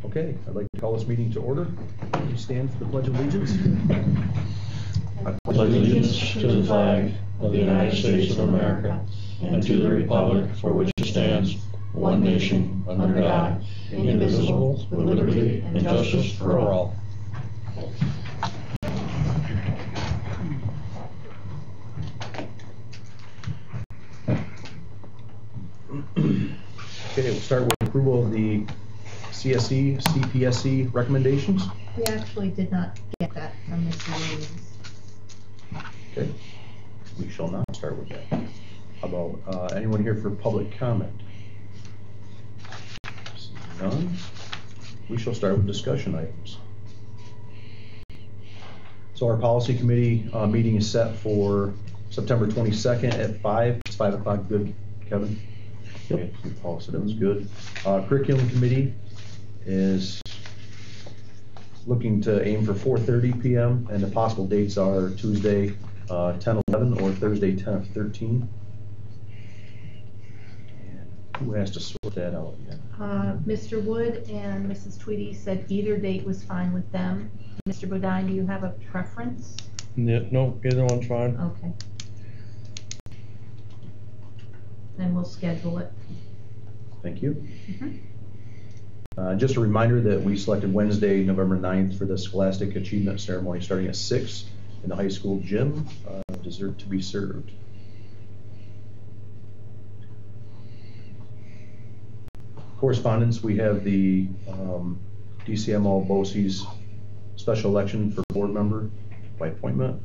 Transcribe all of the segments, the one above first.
Okay, I'd like to call this meeting to order. Please stand for the Pledge of Allegiance. I pledge allegiance to the flag of the United States of America and to the republic for which it stands, one nation, under God, indivisible, with liberty and justice for all. Okay, we'll start with approval of the CSE, Cpsc recommendations. We actually did not get that from Ms. Williams. Okay, we shall not start with that. How about anyone here for public comment? Seeing none, we shall start with discussion items. So our policy committee meeting is set for September 22nd at 5. It's 5 o'clock. Good, Kevin? Yep. Okay, Paul said it was good. Curriculum committee is looking to aim for 4:30 p.m. and the possible dates are Tuesday 10-11 or Thursday 10-13. And who has to sort that out yet? Mr. Wood and Mrs. Tweedy said either date was fine with them. Mr. Bodine, do you have a preference? Yeah, no, either one's fine. Okay. Then we'll schedule it. Thank you. Just a reminder that we selected Wednesday, November 9th for the Scholastic Achievement Ceremony starting at 6 in the high school gym. Dessert to be served. Correspondence, we have the Dcmo Boces special election for board member by appointment.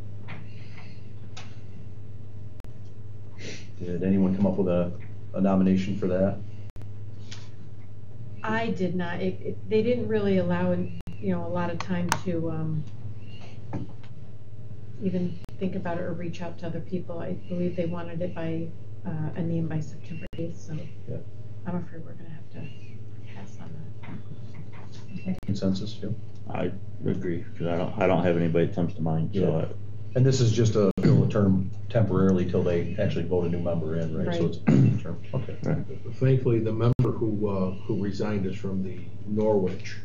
Did anyone come up with a nomination for that? I did not. They didn't really allow, a lot of time to even think about it or reach out to other people. I believe they wanted it by a name by September 8th. So yeah. I'm afraid we're going to have to pass on that. Okay. Consensus, yeah. I agree because I don't have anybody that comes to mind. Yeah. So and this is just a fill a term temporarily till they actually vote a new member in, right? So it's a term. Okay. Right. Thankfully, the member who resigned is from the Norwich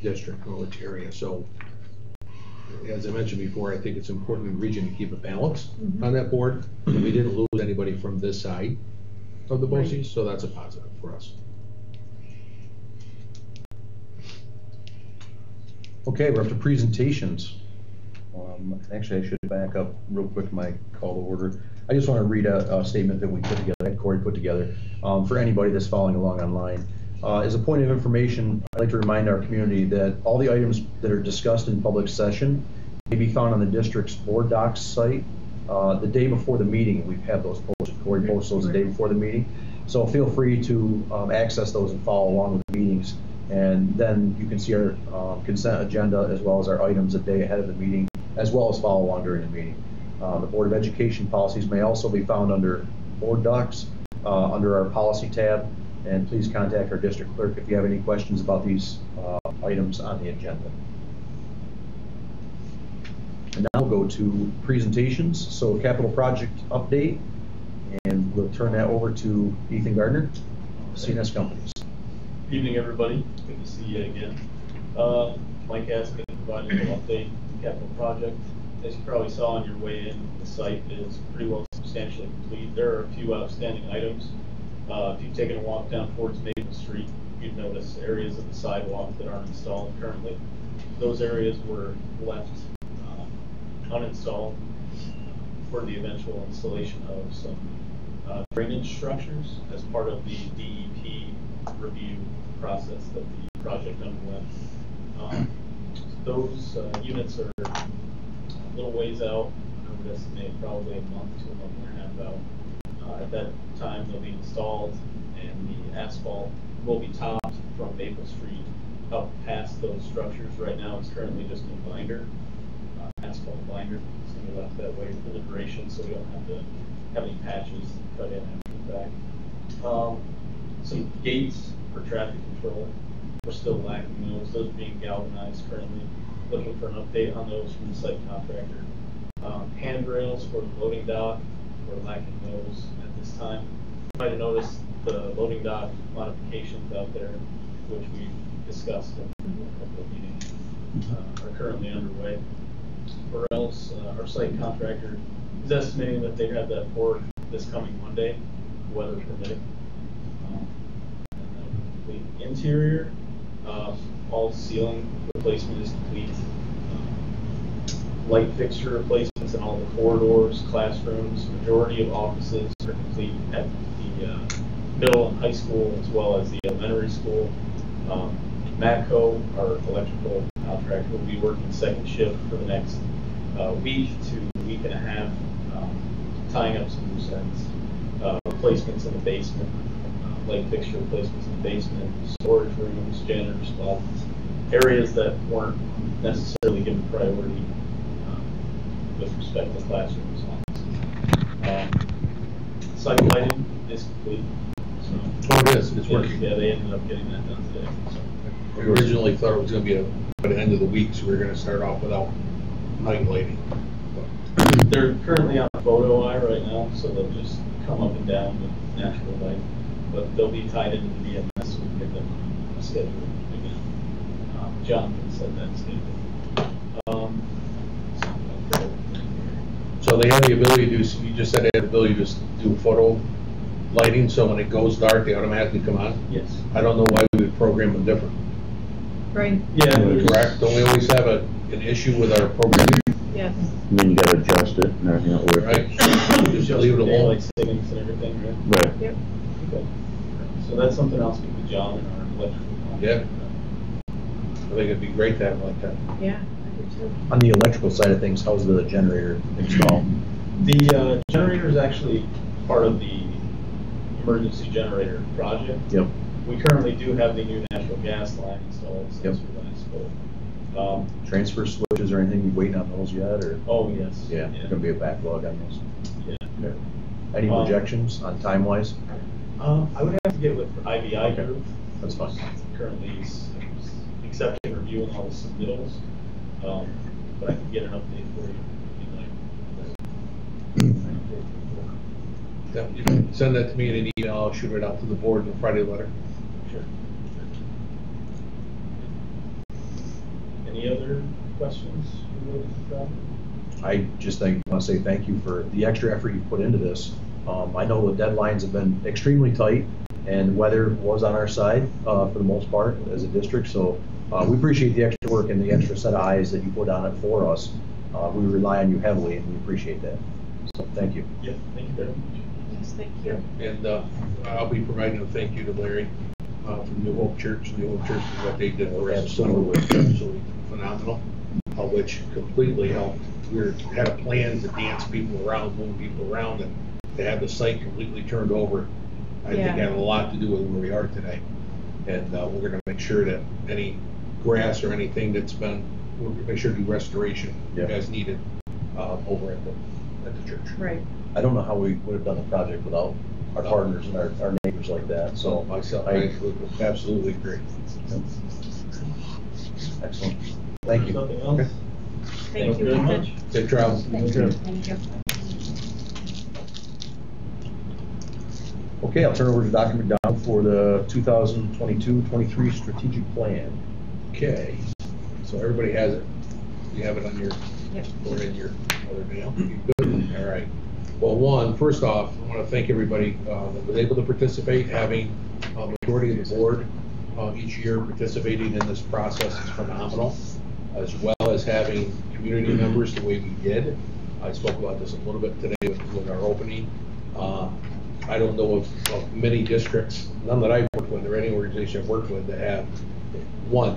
district, Norwich area. So, as I mentioned before, I think it's important in the region to keep a balance on that board. And we didn't lose anybody from this side of the Boces, so that's a positive for us. Okay, we're up to presentations. Actually, I should back up real quick my call to order. I just want to read a statement that we put together, that Corey put together, for anybody that's following along online. As a point of information, I'd like to remind our community that all the items that are discussed in public session may be found on the district's board docs site the day before the meeting. We've had those posted. Corey posts those the day before the meeting. So feel free to access those and follow along with the meetings. And then you can see our consent agenda as well as our items a day ahead of the meeting, as well as follow along during the meeting. The Board of Education policies may also be found under board docs under our policy tab, and please contact our district clerk if you have any questions about these items on the agenda. And now we'll go to presentations. So capital project update, and we'll turn that over to Ethan Gardner, CNS Companies. Good evening, everybody. Good to see you again. Mike asked me to provide a little update on the capital project. As you probably saw on your way in, the site is pretty well substantially complete. There are a few outstanding items. If you've taken a walk down towards Maple Street, you'd notice areas of the sidewalk that aren't installed currently. Those areas were left uninstalled for the eventual installation of some drainage structures as part of the DEP review process that the project underwent. Those units are a little ways out. I would estimate probably a month to a month and a half out. At that time, they'll be installed, and the asphalt will be topped from Maple Street up past those structures. Right now, it's currently just a binder, asphalt binder. It's going to be left that way for the duration, so we don't have to have any patches cut in after the fact. Some gates for traffic control. We're still lacking those. Those are being galvanized currently. Looking for an update on those from the site contractor. Handrails for the loading dock. We're lacking those at this time. You might have noticed the loading dock modifications out there, which we've discussed in a couple of meetings are currently underway. Or else, our site contractor is estimating that they have that poured this coming Monday, weather permitting. The interior, all ceiling replacement is complete. Light fixture replacements in all the corridors, classrooms, majority of offices are complete at the middle and high school as well as the elementary school. Matco, our electrical contractor, will be working second shift for the next week to week and a half, tying up some loose ends. Replacements in the basement, light fixture replacements in the basement, storage rooms, janitor's closets, areas that weren't necessarily given priority with respect to classrooms. Site lighting is complete. So, it is. It's working. Yeah, they ended up getting that done today. So. We originally thought it was going to be by the end of the week, so we were going to start off without night lighting. They're currently on photo eye right now, so they'll just come up and down with natural light. But they'll be tied into the VMS, so we can get them scheduled again. Jonathan said that's good. So they have the ability to do, you just said they have the ability to just do photo lighting, so when it goes dark, they automatically come on? Yes. I don't know why we would program them different. Right. Yeah. Correct? Don't we always have an issue with our programming? Yes. And then you gotta adjust it and everything will work. Right? Just leave it alone. Daylight savings and everything, right? Right. Yep. Okay. So that's something I'll speak with John and our electrical. Yeah. I think it'd be great to have it like that. Yeah, I do too. On the electrical side of things, how's the generator installed? The generator is actually part of the emergency generator project. Yep. We currently do have the new natural gas line installed since Yep. we last spoke. Transfer switches or anything, you waiting on those yet, or? Oh, yes. Yeah, there's gonna be a backlog on those. Yeah. Okay. Any projections on time-wise? I would have to get with IBI Okay. group. That's fine. Currently he's accepting and reviewing all the submittals. But I can get an update for you if you'd like. Yeah, you can send that to me in an email, I'll shoot it out to the board in a Friday letter. Sure. Any other questions related to that? I just want to say thank you for the extra effort you put into this. I know the deadlines have been extremely tight, and weather was on our side for the most part as a district, so we appreciate the extra work and the extra set of eyes that you put on it for us. We rely on you heavily, and we appreciate that. So thank you. Yeah, thank you very much. Yes, thank you. And I'll be providing a thank you to Larry from New Hope Church. New Hope Church is what they did for us. Absolutely. Absolutely phenomenal, which completely helped. We had a plan to dance people around, move people around, and to have the site completely turned over, I think had a lot to do with where we are today. And we're going to make sure that any grass or anything that's been, we'll make sure to do restoration as needed over at the church. Right. I don't know how we would have done the project without our partners and our neighbors like that, so. Myself, I absolutely agree. Excellent. Thank you. Nothing else? Okay. Thank you very Ethan. much. Safe travels. Thank you. Thank you. Okay, I'll turn over to Dr. McDonald for the 2022-23 strategic plan. Okay, so everybody has it. You have it on your, Yep. or in your other mail. You good? All right. Well, first off, I want to thank everybody that was able to participate. Having a majority of the board each year participating in this process is phenomenal, as well as having community members the way we did. I spoke about this a little bit today with our opening. I don't know of many districts, none that I've worked with or any organization I've worked with, that have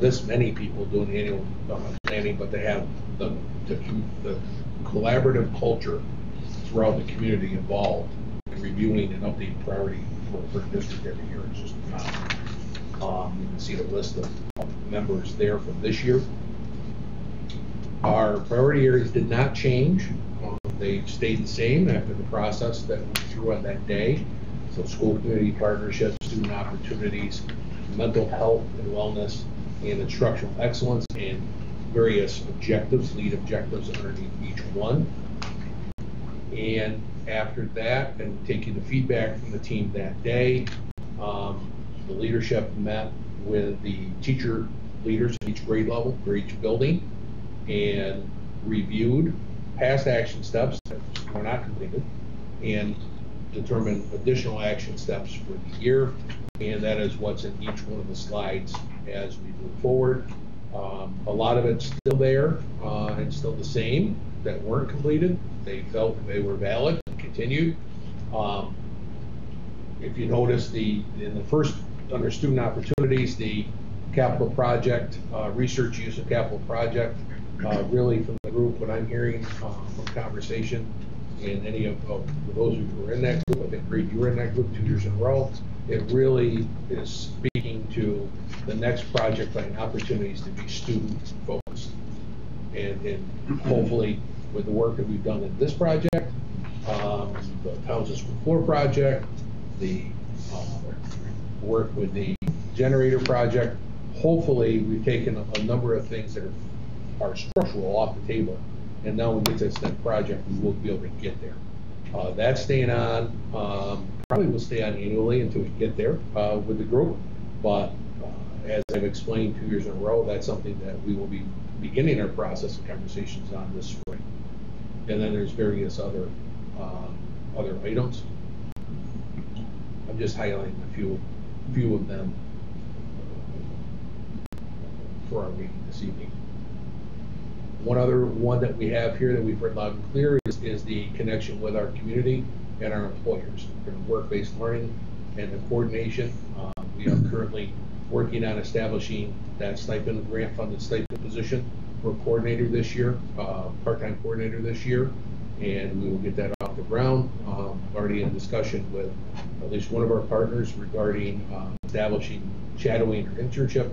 this many people doing annual planning, but they have the collaborative culture throughout the community involved in reviewing and updating priority for the district every year. It's just phenomenal. You can see the list of members there from this year. Our priority areas did not change. They stayed the same after the process that went through on that day. So school community partnerships, student opportunities, mental health and wellness, and instructional excellence, and various objectives, lead objectives underneath each one. And after that, and taking the feedback from the team that day, the leadership met with the teacher leaders at each grade level for each building and reviewed past action steps that were not completed and determined additional action steps for the year. And that is what's in each one of the slides as we move forward. A lot of it's still there and still the same that weren't completed. They felt they were valid and continued. If you notice, in the first, under student opportunities, the capital project, research use of capital project, really from the group, what I'm hearing from conversation, and any of those who were in that group, I think Reed, you were in that group 2 years in a row, it really is speaking to the next project line opportunities to be student focused. And hopefully with the work that we've done in this project, the Townsend School Floor project, the work with the generator project, hopefully we've taken a number of things that are structural off the table, and now when we get to this next project, we will be able to get there. That's staying on, probably will stay on annually until we get there with the group, but as I've explained 2 years in a row, that's something that we will be beginning our process of conversations on this spring. And then there's various other items. I'm just highlighting a few of them for our meeting this evening. One other one that we have here that we've heard loud and clear is the connection with our community and our employers for work-based learning and the coordination. We are currently working on establishing that stipend, grant-funded stipend position for a coordinator this year, part-time coordinator this year, and we will get that off the ground. Already in discussion with at least one of our partners regarding establishing shadowing or internship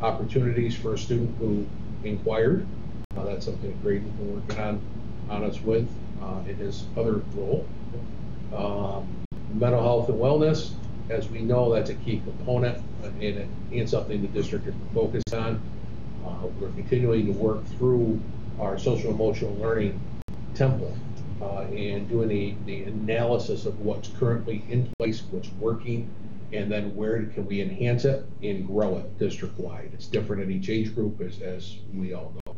opportunities for a student who inquired. That's something that Graydon's been working on us with in his other role. Mental health and wellness, as we know, that's a key component and something the district is focused on. We're continuing to work through our social emotional learning template and doing the analysis of what's currently in place, what's working, and then where can we enhance it and grow it district-wide. It's different in each age group, as we all know.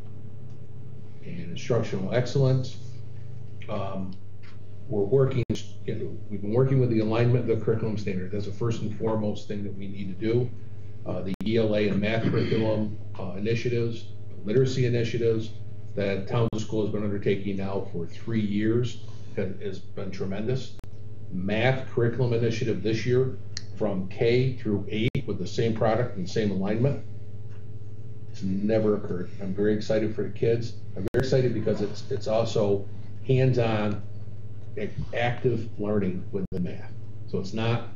And instructional excellence, we've been working with the alignment of the curriculum standard. That's the first and foremost thing that we need to do. The ELA and math curriculum initiatives, literacy initiatives that Townsend School has been undertaking now for 3 years has been tremendous. Math curriculum initiative this year from K through 8 with the same product and same alignment. It's never occurred. I'm very excited for the kids. I'm very excited because it's also hands-on, active learning with the math. So it's not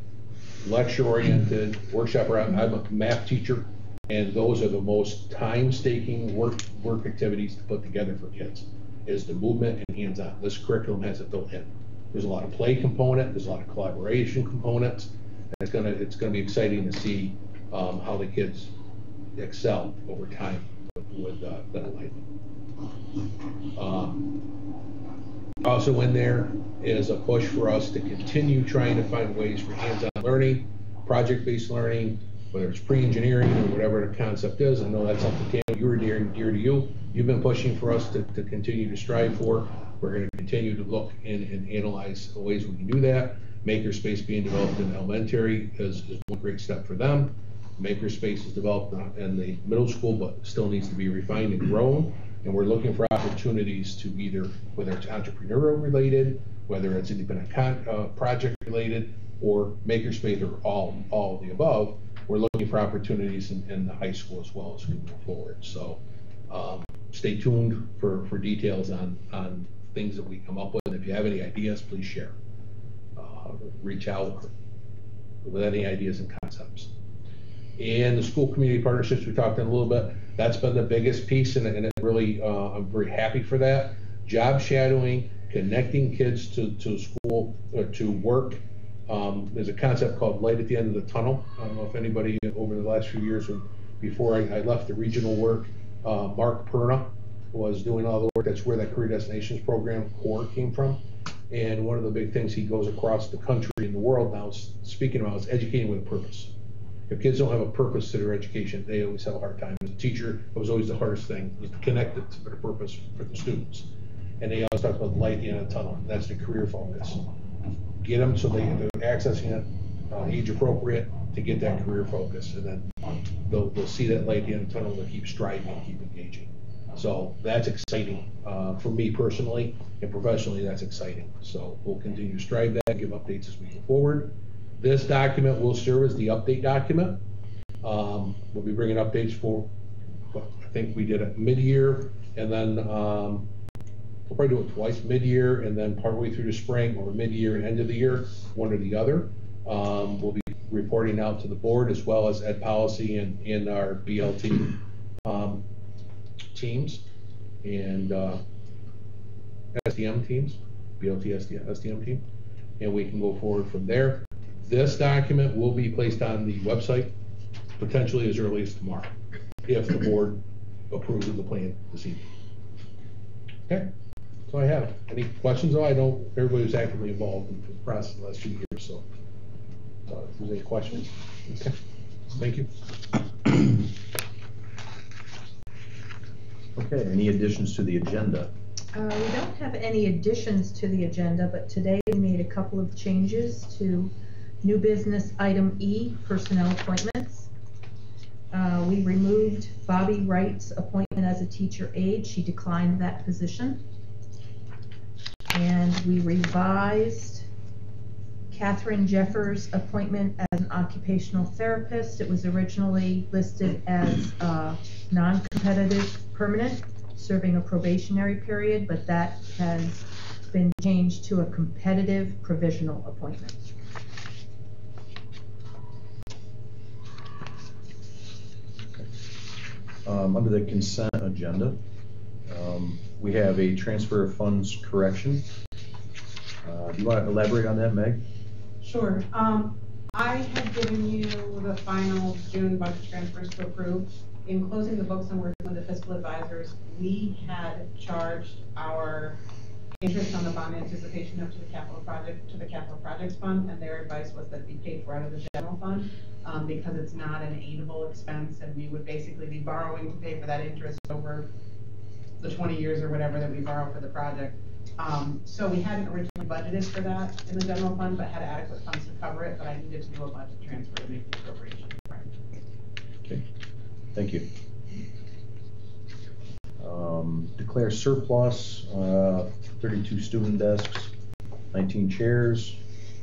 lecture-oriented, workshop. I'm a math teacher, and those are the most time-staking work activities to put together for kids, is the movement and hands-on. This curriculum has it built in. There's a lot of play component, there's a lot of collaboration components. It's gonna be exciting to see how the kids excel over time with that alignment. Also in there is a push for us to continue trying to find ways for hands-on learning, project-based learning, whether it's pre-engineering or whatever the concept is. I know that's something, Tam, you were dear to you. You've been pushing for us to continue to strive for. We're going to continue to look and analyze ways we can do that. Makerspace being developed in elementary is one great step for them. Makerspace is developed in the middle school, but still needs to be refined and grown. And we're looking for opportunities to either, whether it's entrepreneurial related, whether it's independent project related, or Makerspace, or all of the above. We're looking for opportunities in the high school as well as we move forward. So stay tuned for details on things that we come up with. And if you have any ideas, please share. Reach out with any ideas and concepts. And the school community partnerships we talked in a little bit, that's been the biggest piece, and it really, I'm very happy for that. Job shadowing, connecting kids to school, to work. There's a concept called light at the end of the tunnel. I don't know if anybody over the last few years, before I left the regional work, Mark Perna was doing all the work. That's where that Career Destinations program core came from. And one of the big things he goes across the country and the world now speaking about is educating with a purpose. If kids don't have a purpose to their education, they always have a hard time. As a teacher, it was always the hardest thing, was to connect it to the purpose for the students. And they always talk about the light at the end of the tunnel. That's the career focus. Get them so they're accessing it age appropriate to get that career focus, and then they'll see that light at the end of the tunnel. They'll keep striving, keep engaging. So that's exciting for me personally and professionally. That's exciting. So we'll continue to strive that, give updates as we go forward. This document will serve as the update document. We'll be bringing updates for, I think we did it mid-year, and then we'll probably do it twice, mid-year and then partway through the spring, or mid-year and end of the year, one or the other. We'll be reporting out to the board as well as Ed Policy and in our BLT teams and SDM teams, BLT SDM team, and we can go forward from there. This document will be placed on the website potentially as early as tomorrow, if the board approves of the plan this evening. Okay, so I have. Any questions? Oh, I know everybody was actively involved in the process the last 2 years, so if there's any questions. Okay, thank you. Okay, any additions to the agenda? We don't have any additions to the agenda, but today we made a couple of changes to new business item E, personnel appointments. We removed Bobby Wright's appointment as a teacher aide. She declined that position. And we revised Catherine Jeffers' appointment as an occupational therapist. It was originally listed as non-competitive permanent, serving a probationary period, but that has been changed to a competitive provisional appointment. Under the consent agenda, we have a transfer of funds correction. Do you want to elaborate on that, Meg? Sure. I had given you the final June budget transfers to approve. In closing the books and working with the fiscal advisors, we had charged our interest on the bond anticipation up to the capital projects fund, and their advice was that it be paid for out of the general fund because it's not an aidable expense, and we would basically be borrowing to pay for that interest over the 20 years or whatever that we borrow for the project. So we hadn't originally budgeted for that in the general fund, but had adequate funds to cover it, but I needed to do a budget transfer to make the appropriation. Okay, thank you. Declare surplus, 32 student desks, 19 chairs,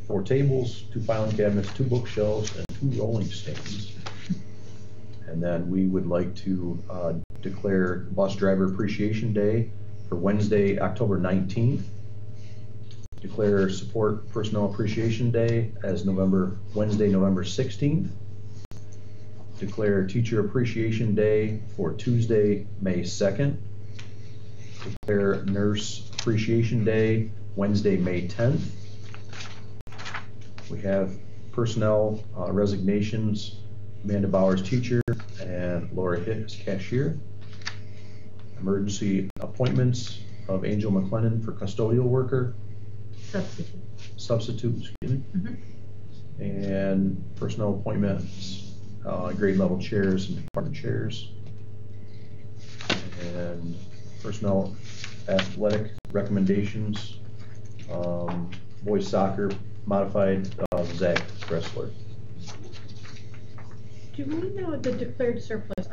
4 tables, 2 filing cabinets, 2 bookshelves, and 2 rolling stands. And then we would like to declare Bus Driver Appreciation Day for Wednesday, October 19th. Declare Support Personnel Appreciation Day as Wednesday, November 16th. Declare Teacher Appreciation Day for Tuesday, May 2nd. Declare Nurse Appreciation Day, Wednesday, May 10th. We have personnel resignations, Amanda Bowers, teacher, and Laura Hicks, cashier. Emergency appointments of Angel McLennan for custodial worker. Substitute, excuse me. Mm-hmm. And personnel appointments, grade level chairs and department chairs. And personnel athletic recommendations, boys soccer, modified Zach wrestler. Do we know the declared surplus?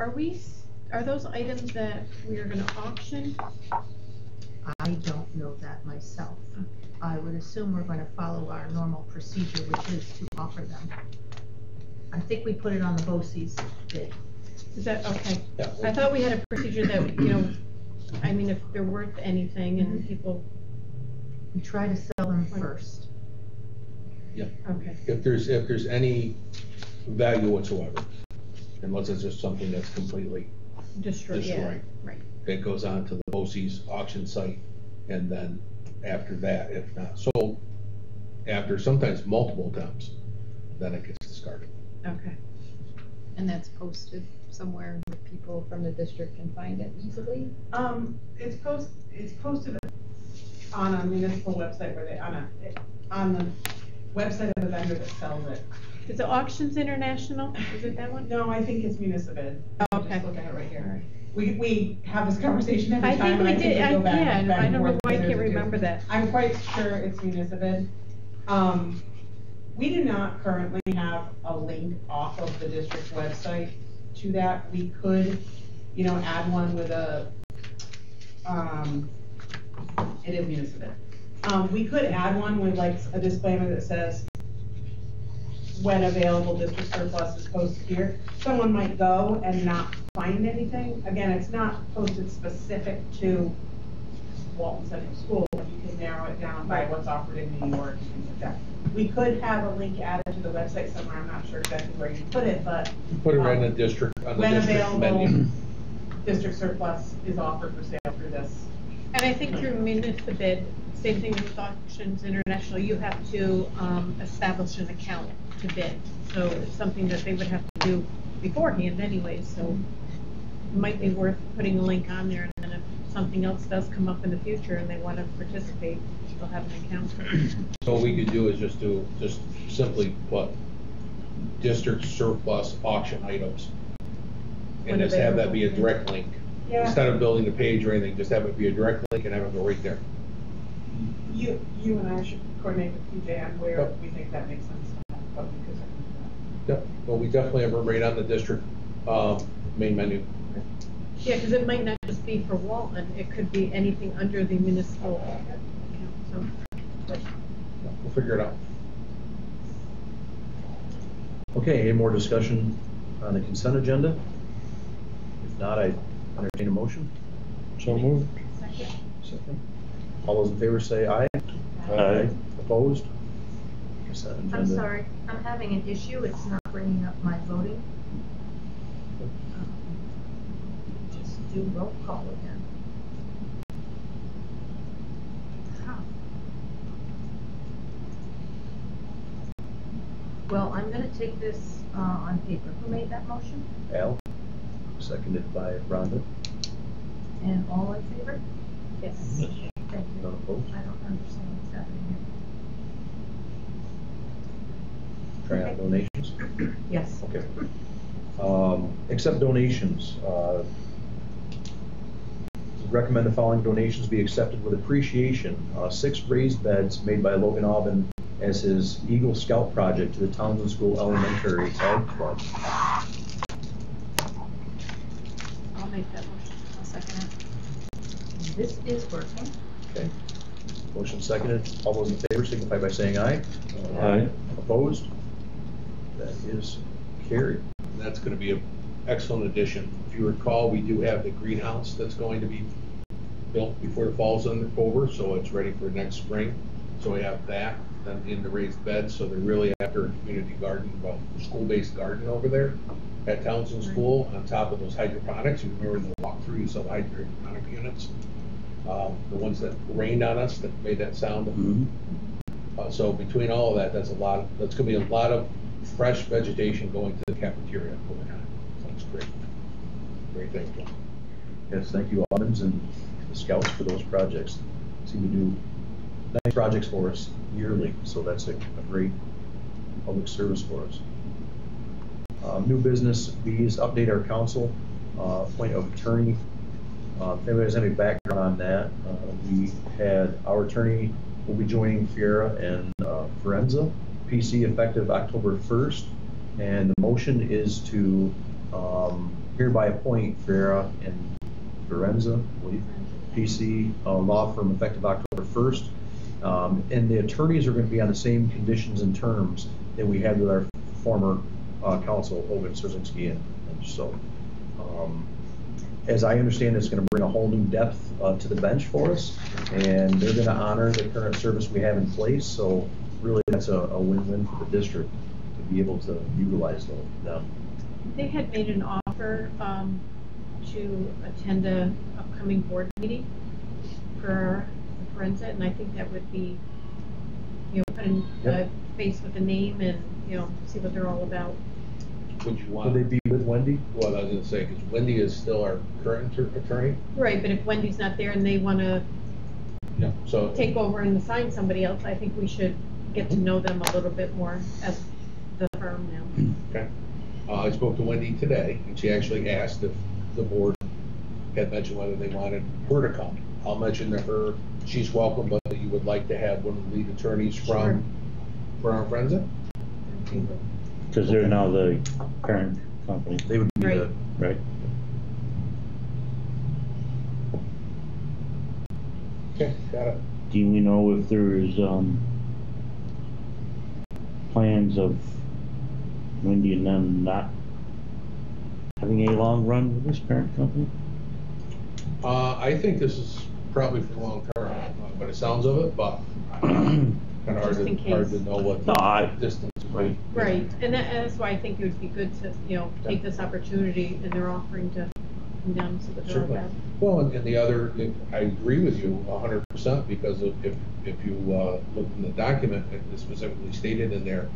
Are those items that we are going to auction? I don't know that myself. I would assume we're going to follow our normal procedure, which is to offer them. I think we put it on the Boces bid. Is that okay? Yeah. I thought we had a procedure that, I mean, if they're worth anything and people. We try to sell them first. Yeah. Okay. If there's any value whatsoever, unless it's just something that's completely destroyed. Yeah, right. It goes on to the Boces auction site, and then after that, if not sold, after sometimes multiple attempts, then it gets discarded. Okay. And that's posted somewhere where people from the district can find it easily? It's posted on a municipal website where on the website of the vendor that sells it. Is it Auctions International? Is it that one? No, I think it's municipal. Oh, okay. Just look at it right here. We have this conversation every I time, think and we I think did, we go back yeah, and I don't know forth, why I there's can't a remember that. I'm quite sure it's municipal. We do not currently have a link off of the district website to that. We could, add one with a, it is municipal. We could add one with like a disclaimer that says, when available, district surplus is posted here. Someone might go and not find anything. Again, it's not posted specific to Walton Central School, but you can narrow it down by what's offered in New York and things like that. We could have a link added to the website somewhere. I'm not sure exactly where you put it, but Put it in the district, on the when district available, menu. district surplus is offered for sale through this. And I think through municipal bid, same thing with Auctions International, you have to establish an account to bid. So it's something that they would have to do beforehand anyway, so it might be worth putting a link on there, and then if something else does come up in the future and they want to participate, they'll have an account. So what we could do is just simply put district surplus auction items. And just have that be a direct link. Yeah. Instead of building a page or anything, just have it be a direct link and have it go right there. You and I should coordinate with PJ on where Yep. we think that makes sense. But we could certainly do Yep, well, we definitely have it right on the district, main menu. Yeah, because it might not just be for Walton, it could be anything under the municipal account, so. We'll figure it out. Okay, any more discussion on the consent agenda? If not, I entertain a motion. So moved. Second. All those in favor say aye. Aye. Opposed? Consent agenda. I'm sorry, I'm having an issue, it's not bringing up my voting. Just do roll call again. How? Well, I'm gonna take this on paper. Who made that motion? Al, seconded by Rhonda. And all in favor? Yes. Thank you. None opposed? I don't understand what's happening Try out donations. here. Yes. Okay. Accept donations. Recommend the following donations be accepted with appreciation. 6 raised beds made by Logan Aubin as his Eagle Scout project to the Townsend School Elementary Ag Club. I'll make that motion. I'll second it. This is working. Okay. Motion seconded. All those in favor signify by saying aye. Aye. Opposed? That is carried. And that's gonna be an excellent addition. If you recall, we do have the greenhouse that's going to be built before the fall's over, so it's ready for next spring. So we have that, then in the raised beds, so they're really after a community garden, well, school-based garden over there at Townsend School, on top of those hydroponics. You remember the walkthrough, you saw the hydroponic units? The ones that rained on us, that made that sound. Mm-hmm. So between all of that, that's gonna be a lot of fresh vegetation going to the cafeteria over time. So it's great. Great thing. Yes, thank you, Aubins and the Scouts, for those projects. Seem to do nice projects for us yearly, so that's a great public service for us. New business, B's update our council, appoint of attorney. If anybody has any background on that, we had our attorney will be joining Fiera and Forenza, PC effective October 1st, and the motion is to hereby appoint Fiera and Forenza, I believe, PC law firm effective October 1st. And the attorneys are going to be on the same conditions and terms that we had with our former counsel, Owen Szerzynski, and so. As I understand, it's going to bring a whole new depth to the bench for us, and they're going to honor the current service we have in place. So really, that's a win-win for the district to be able to utilize them. They had made an offer to attend a upcoming board meeting for Forenza, and I think that would be, putting a face with a name and, see what they're all about. Would you want? Would they be with Wendy? Well, I was gonna say, because Wendy is still our current attorney. Right, but if Wendy's not there and they want to Yeah. So. take over and assign somebody else, I think we should get to know them a little bit more as the firm now. Okay. I spoke to Wendy today, and she actually asked if the board had mentioned whether they wanted her to come. I'll mention to her she's welcome, but that you would like to have one of the lead attorneys from our friends in. Because they're now the parent company, They would be Right. the, right? Okay, got it. Do we know if there's, plans of Wendy and them not having a long run with this parent company? I think this is probably for the long term, by the sounds of it, but kind of Just in hard to case. know what No, the distance is. Right. Right, and that's why I think it would be good to, take this opportunity, and they're offering to come down and see what they're all Certainly. about. Well, and the other, I agree with you 100%, because if you look in the document, it is specifically stated in there,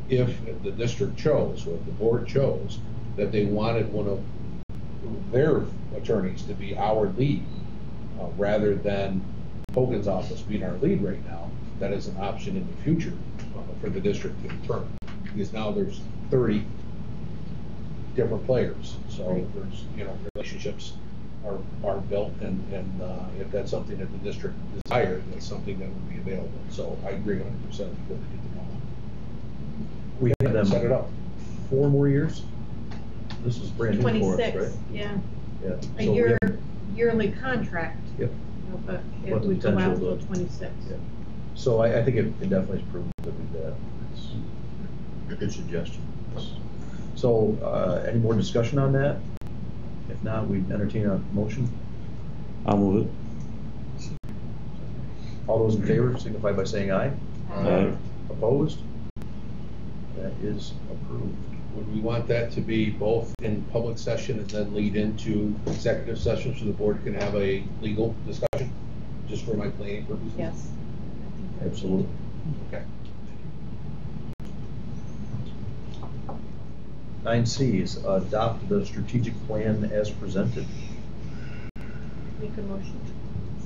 if the district chose, or if the board chose, that they wanted one of their attorneys to be our lead, rather than Hogan's office being our lead right now, that is an option in the future for the district to determine. Because now there's 30 different players, so Right. there's, relationships are built, and if that's something that the district desired, that's something that would be available. So I agree 100% with what they did. we had them Set it up. 4 more years. This is brand new for us, 26, right? yeah, Yeah. a So we have- yearly contract. Yep. But it What the would go out potential until to- 26. Yeah. So I think it definitely is prudent to do that. It's a good suggestion. So, any more discussion on that? If not, we entertain a motion. I'll move it. All those in favor signify by saying aye. Aye. Opposed? That is approved. Would we want that to be both in public session and then lead into executive session so the board can have a legal discussion, just for my planning purposes? Yes. Absolutely. Okay. 9C is adopt the strategic plan as presented. Make a motion.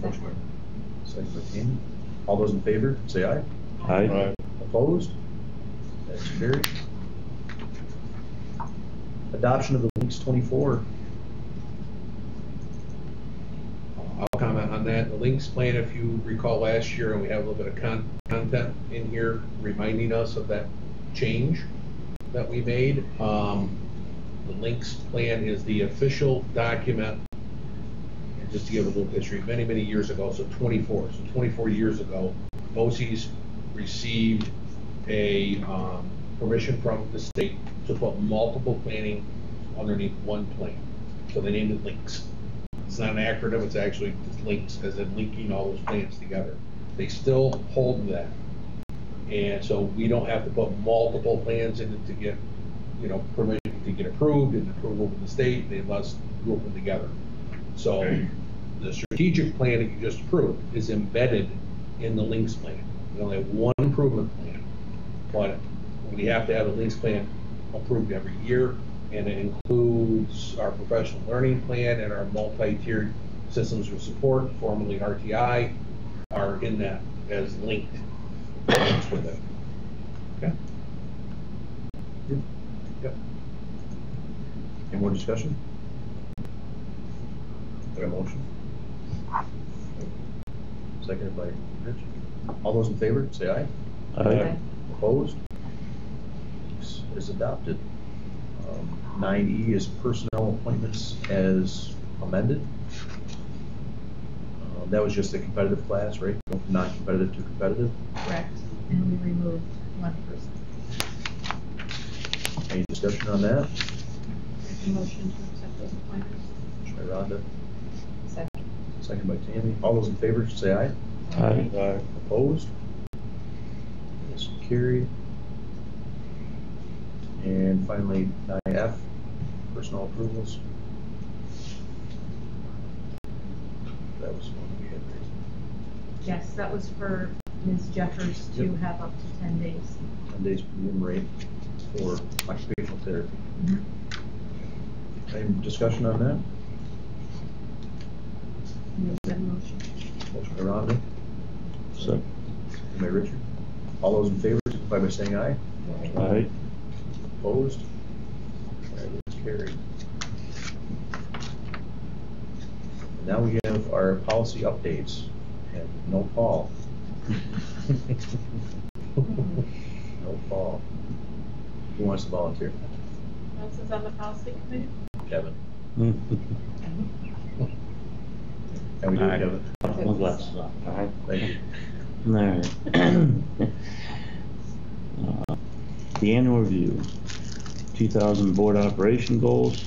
Second by Tammy. All those in favor, say aye. Aye. Opposed? That's carried. Adoption of the Links 24. I'll comment on that. The links plan, if you recall last year, and we have a little bit of content in here reminding us of that change that we made. The links plan is the official document, and just to give a little history, many, many years ago, so 24 years ago, Boces received a permission from the state to put multiple planning underneath one plan. So they named it links. It's not an acronym, it's actually just links, as in linking all those plans together. They still hold that. And so we don't have to put multiple plans in it to get, permission to get approved and approval from the state. They let us group them together. So the strategic plan that you just approved is embedded in the links plan. We only have one improvement plan, but we have to have a links plan approved every year, and it includes our professional learning plan and our multi-tiered systems of support, formerly RTI, are in that as linked with it. Okay? Yep. Any more discussion? Got a motion? Seconded by Rich. All those in favor, say aye. Aye. Opposed? Is adopted. 9E is personnel appointments as amended. That was just the competitive class, right? Non-competitive to competitive. Correct. And we removed one person. Any discussion on that? Make a motion to accept those appointments. Motion by Rhonda, Second. second by Tammy. All those in favor, say aye. Aye. Opposed? That's carried. And finally, 9F, personnel approvals. That was one we had raised. Yes, that was for Ms. Jeffers to Yep. have up to 10 days. 10 days premium rate for occupational therapy. Any discussion on that? Make that motion. Motion by Rhonda, Second. second by Richard. All those in favor, signify by saying aye. Aye. Opposed? That is carried. And now we have our policy updates, and no Paul. No Paul. Who wants to volunteer? Who else is on the policy committee? Kevin. How we doing, Kevin? My glasses off. All right. Thank you. All right. The annual review, 2000 board operation goals,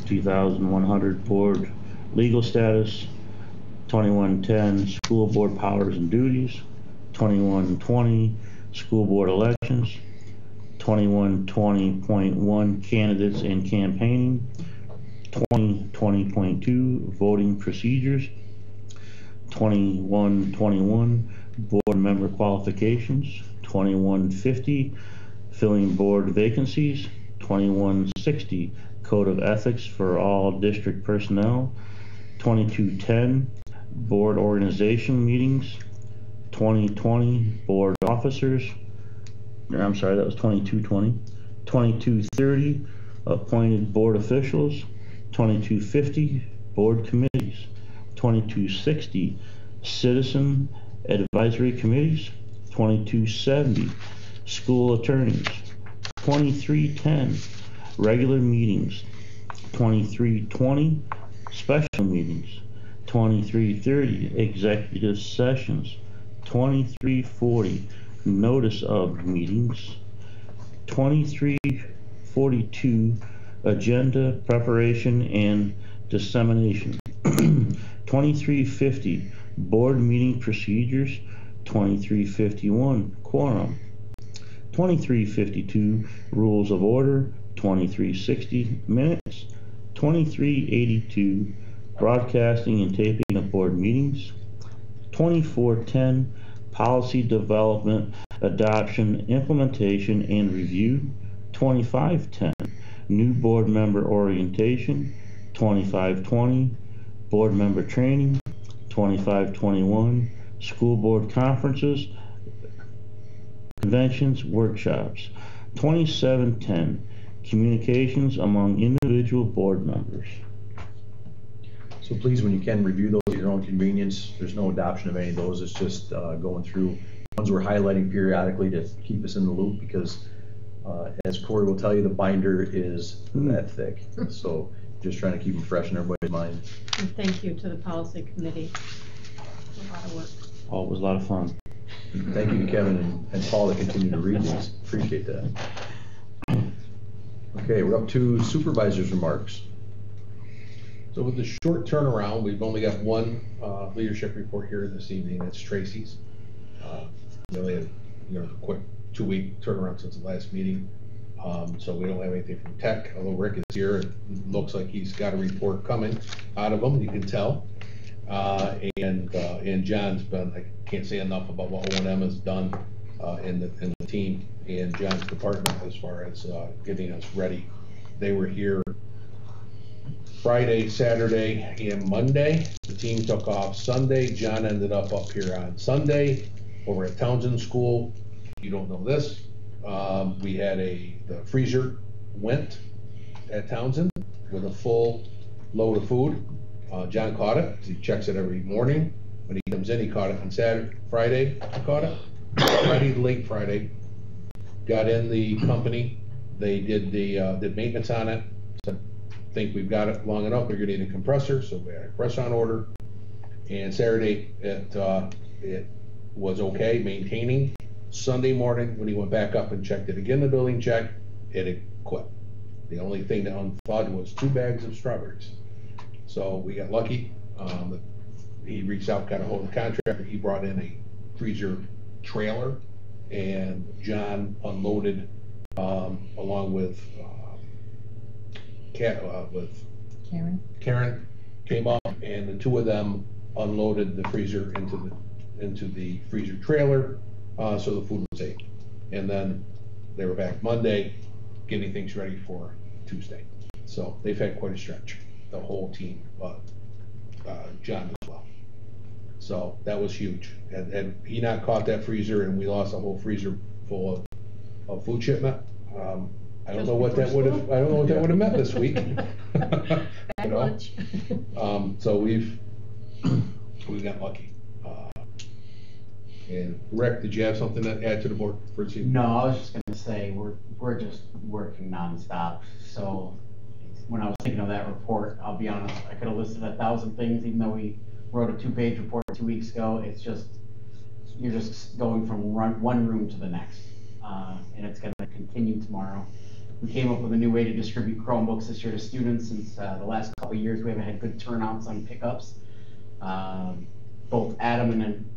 2100 board legal status, 2110 school board powers and duties, 2120 school board elections, 2120.1 candidates and campaigning, 2020.2 voting procedures, 2121 board member qualifications, 2150 filling board vacancies, 2160 code of ethics for all district personnel, 2210 board organization meetings, 2020 board officers, I'm sorry, that was 2220, 2230 appointed board officials, 2250 board committees, 2260 citizen advisory committees, 2270 school attorneys, 2310 regular meetings, 2320 special meetings, 2330 executive sessions, 2340 notice of meetings, 2342 agenda preparation and dissemination, 2350 board meeting procedures, 2351 quorum, 2352 rules of order, 2360 minutes, 2382 broadcasting and taping of board meetings, 2410 policy development, adoption, implementation, and review, 2510 new board member orientation, 2520 board member training, 2521 school board conferences, conventions, workshops, 2710 communications among individual board members. So please, when you can, review those at your own convenience. There's no adoption of any of those. It's just going through ones we're highlighting periodically to keep us in the loop, because as Corey will tell you, the binder is that thick. So just trying to keep them fresh in everybody's mind. And thank you to the policy committee. It's a lot of work. Oh, it was a lot of fun. Thank you to Kevin and Paul that continue to read these. Appreciate that. Okay, we're up to supervisors' remarks. So with the short turnaround, we've only got one leadership report here this evening. That's Tracy's. We only had a quick 2-week turnaround since the last meeting. So we don't have anything from tech, although Rick is here. It looks like he's got a report coming out of him, you can tell. And John's been, I can't say enough about what O&M has done in the team and John's department as far as getting us ready. They were here Friday, Saturday, and Monday. The team took off Sunday. John ended up here on Sunday over at Townsend School. You don't know this. We had the freezer went at Townsend with a full load of food. John caught it. He checks it every morning. When he comes in, he caught it on Friday. He caught it. Late Friday. Got in the company. They did maintenance on it. Said, think we've got it long enough. We're gonna need a compressor, so we had a compressor on order. And Saturday it was okay maintaining. Sunday morning, when he went back up and checked it again, the building check, it had quit. The only thing that unflooded was 2 bags of strawberries. So we got lucky. He reached out, got a hold of the contractor. He brought in a freezer trailer, and John unloaded along with Karen came up, and the 2 of them unloaded the freezer into the freezer trailer, so the food was safe. And then they were back Monday, getting things ready for Tuesday. So they've had quite a stretch, the whole team, but John as well. So that was huge. And he not caught that freezer, and we lost a whole freezer full of food shipment. I don't know what that would have, meant this week. Bad You know? lunch. So we've got lucky. And Rick, did you have something to add to the board for this evening? No, I was just gonna say, we're just working nonstop, so when I was thinking of that report, I'll be honest, I could have listed 1,000 things, even though we wrote a 2-page report 2 weeks ago. It's just, you're just going from one room to the next, and it's gonna continue tomorrow. We came up with a new way to distribute Chromebooks this year to students. Since the last couple of years, we haven't had good turnouts on pickups. Both Adam and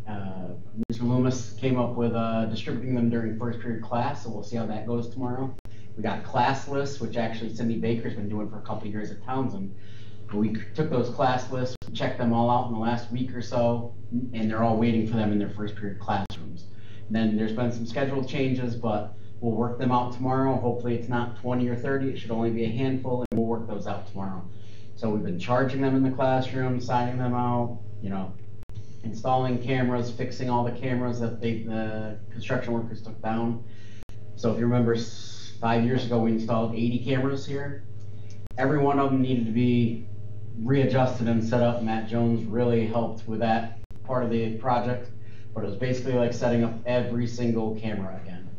Mr. Loomis came up with distributing them during first period class, so we'll see how that goes tomorrow. We got class lists, which actually Cindy Baker's been doing for a couple of years at Townsend. We took those class lists, checked them all out in the last week or so, and they're all waiting for them in their first period classrooms. And then there's been some schedule changes, but we'll work them out tomorrow. Hopefully it's not 20 or 30, it should only be a handful, and we'll work those out tomorrow. So we've been charging them in the classroom, signing them out, you know, installing cameras, fixing all the cameras that the construction workers took down. So if you remember, 5 years ago we installed 80 cameras here. Every one of them needed to be readjusted and set up. Matt Jones really helped with that part of the project, but it was basically like setting up every single camera again.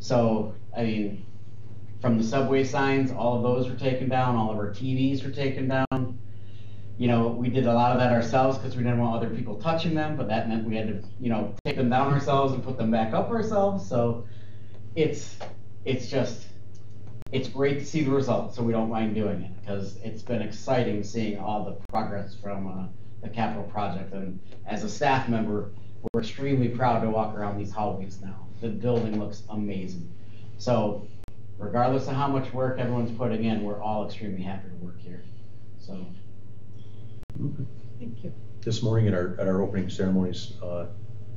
So, I mean, from the subway signs, all of those were taken down, all of our TVs were taken down. You know, we did a lot of that ourselves because we didn't want other people touching them, but that meant we had to, you know, take them down ourselves and put them back up ourselves. So it's great to see the results, so we don't mind doing it, because it's been exciting seeing all the progress from the capital project. And as a staff member, we're extremely proud to walk around these hallways now. The building looks amazing. So regardless of how much work everyone's putting in, we're all extremely happy to work here. So. Thank you. This morning at our opening ceremonies,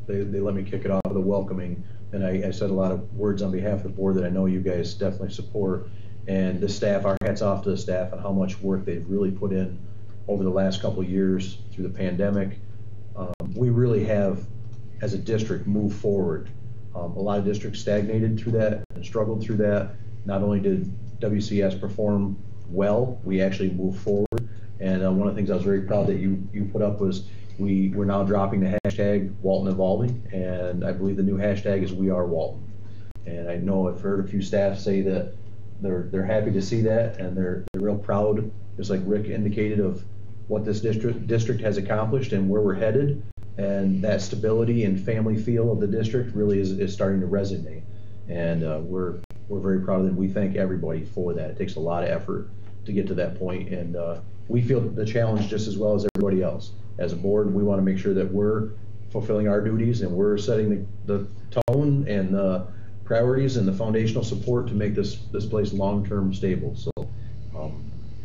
they let me kick it off with a welcoming, and I said a lot of words on behalf of the board that I know you guys definitely support. And the staff, our hats off to the staff and how much work they've really put in over the last couple of years through the pandemic. We really have, as a district, moved forward. A lot of districts stagnated through that and struggled through that. Not only did WCS perform well, we actually moved forward. And one of the things I was very proud that you put up was we're now dropping the hashtag Walton Evolving, and I believe the new hashtag is We Are Walton. And I know I've heard a few staff say that they're happy to see that, and they're real proud, just like Rick indicated, of what this district has accomplished and where we're headed. And that stability and family feel of the district really is starting to resonate. And we're very proud of it. We thank everybody for that. It takes a lot of effort to get to that point, and we feel the challenge just as well as everybody else. As a board, we want to make sure that we're fulfilling our duties and we're setting the tone and the priorities and the foundational support to make this place long-term stable. So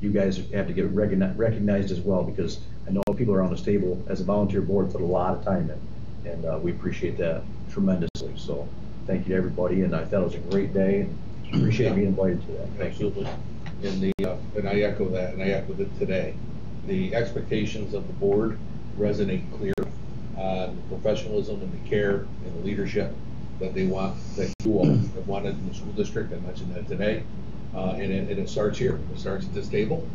you guys have to get recognized as well, because I know people around this table as a volunteer board put a lot of time in, and we appreciate that tremendously. So thank you to everybody, and I thought it was a great day, and appreciate being invited to that. Thank you. And I echo that, and I echoed it today. The expectations of the board resonate clear on the professionalism and the care and the leadership that they want, that you all have wanted in the school district. I mentioned that today. And it starts here. It starts at this table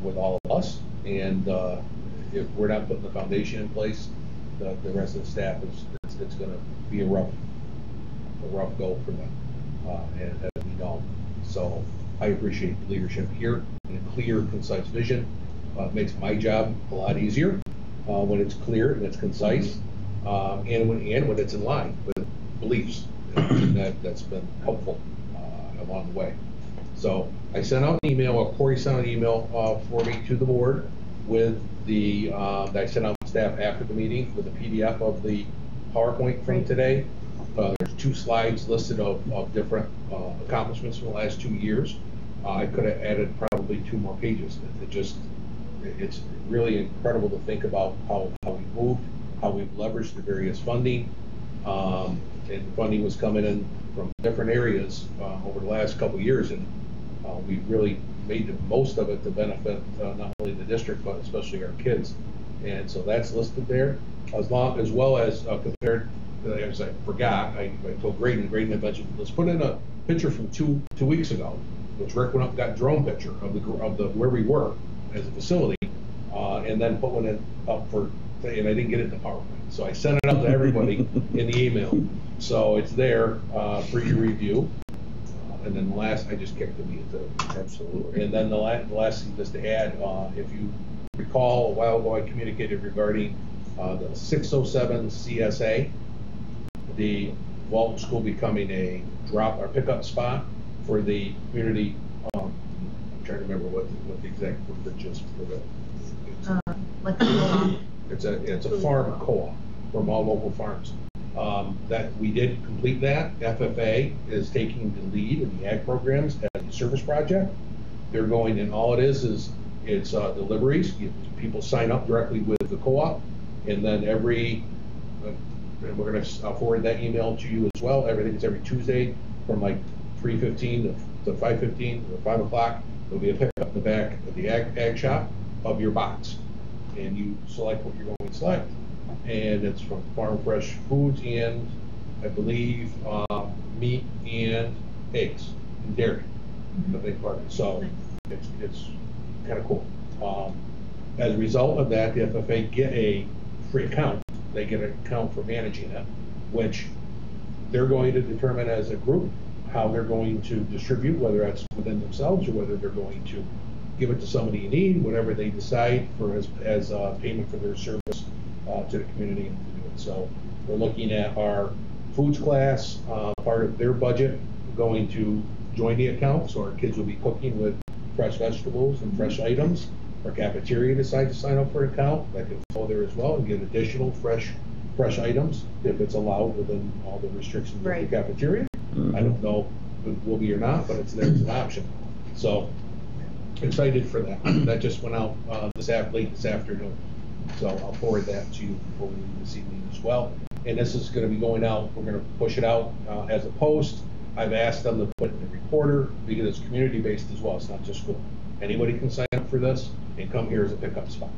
with all of us. And if we're not putting the foundation in place, the rest of the staff it's going to be a rough go for them, and that we know. So I appreciate the leadership here and a clear, concise vision. It makes my job a lot easier when it's clear and it's concise, and when it's in line with beliefs. And that's been helpful along the way. So I sent out an email, or Corey sent an email for me to the board with that I sent out to staff after the meeting with a PDF of the PowerPoint from today. There's 2 slides listed of different accomplishments from the last 2 years. I could have added probably 2 more pages. It's really incredible to think about how we moved, how we've leveraged the various funding, and funding was coming in from different areas over the last couple of years, and we really made the most of it to benefit not only the district but especially our kids. And so that's listed there, as well as compared. As I forgot, I told Graydon had mentioned, let's put in a picture from two weeks ago, which Rick went up and got a drone picture of the where we were as a facility, and then put one up for, and I didn't get it in the PowerPoint. So I sent it out to everybody in the email. So it's there for your review. And then the last, I just kicked the meeting too. Absolutely. And then the last thing just to add, if you recall, a while ago I communicated regarding the 607 CSA, the Walton School becoming a drop or pickup spot for the community. I'm trying to remember what the exact verbiage is for the. Like a co-op. It's a farm co-op from all local farms. That we did complete that. FFA is taking the lead in the ag programs as a service project. They're going, and all it is it's deliveries. People sign up directly with the co-op, and then and we're going to forward that email to you as well. Everything's every Tuesday from like 3:15 to 5:15 or 5 o'clock. There'll be a pickup in the back of the ag shop of your box, and you select what you're going to select. And it's from Farm Fresh Foods and I believe meat and eggs and dairy. The big part. So it's kind of cool. As a result of that, the FFA get a free account. They get an account for managing it, which they're going to determine as a group how they're going to distribute, whether that's within themselves or whether they're going to give it to somebody in need, whatever they decide for as payment for their service to the community and to do it. So we're looking at our foods class, part of their budget, going to join the account. So our kids will be cooking with fresh vegetables and fresh items. Our cafeteria decides to sign up for an account that can go there as well and get additional fresh items if it's allowed within all the restrictions of the cafeteria. I don't know if it will be or not, but it's there as an option. So excited for that. That just went out late this afternoon. So I'll forward that to you before we leave this evening as well. And this is going to be going out. We're going to push it out as a post. I've asked them to put it in the reporter because it's community based as well. It's not just school. Anybody can sign up for this and come here as a pickup spot.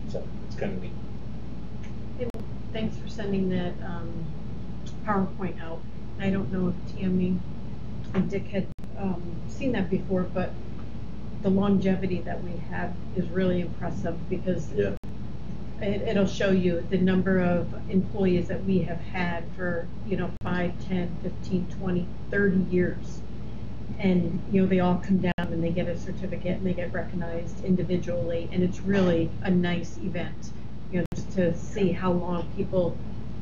So it's kind of neat. Thanks for sending that PowerPoint out. I don't know if Tammy and Dick had seen that before, but the longevity that we have is really impressive because it'll show you the number of employees that we have had for 5, 10, 15, 20, 30 years. And they all come down and they get a certificate and they get recognized individually, and it's really a nice event, just to see how long people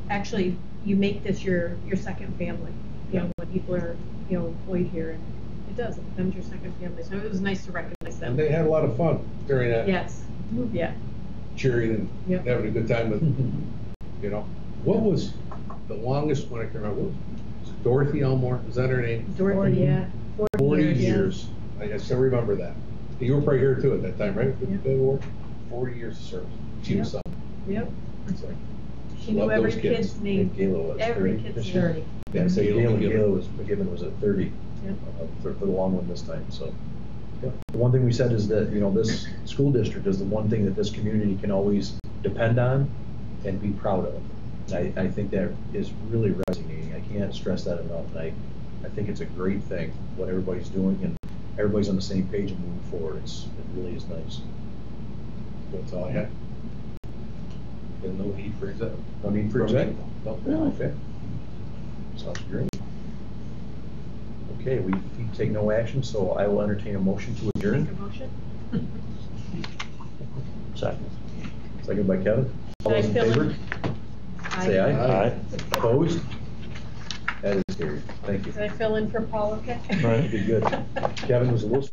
actually, you make this your second family, when people are employed here, and it becomes your second family. So it was nice to recognize them. And they had a lot of fun during that. Yes. Yeah. Cheering and having a good time with what was the longest one I can remember? Was it Dorothy Elmore? Is that her name? Dorothy, yeah. 40 years. I still remember that. You were probably here too at that time, right? Yep. 40 years of service. She was something. Yep. Like, she knew every kid's name. Every kid's name. Yeah, so Gayla was McGibbon was at 30 for the long one this time. So the one thing we said is that this school district is the one thing that this community can always depend on and be proud of. And I think that is really resonating. I can't stress that enough. And I think it's a great thing what everybody's doing, and everybody's on the same page and moving forward. It really is nice. That's all I had. There's no need for exec. No need for exec? No. Okay. Sounds great. Okay, we take no action, so I will entertain a motion to adjourn. Make a motion. Second. Second by Kevin. All those in favor? Say aye. Aye. Opposed? That is carried. Thank you. Did I fill in for Paul okay? Right. You did good. Kevin was a little...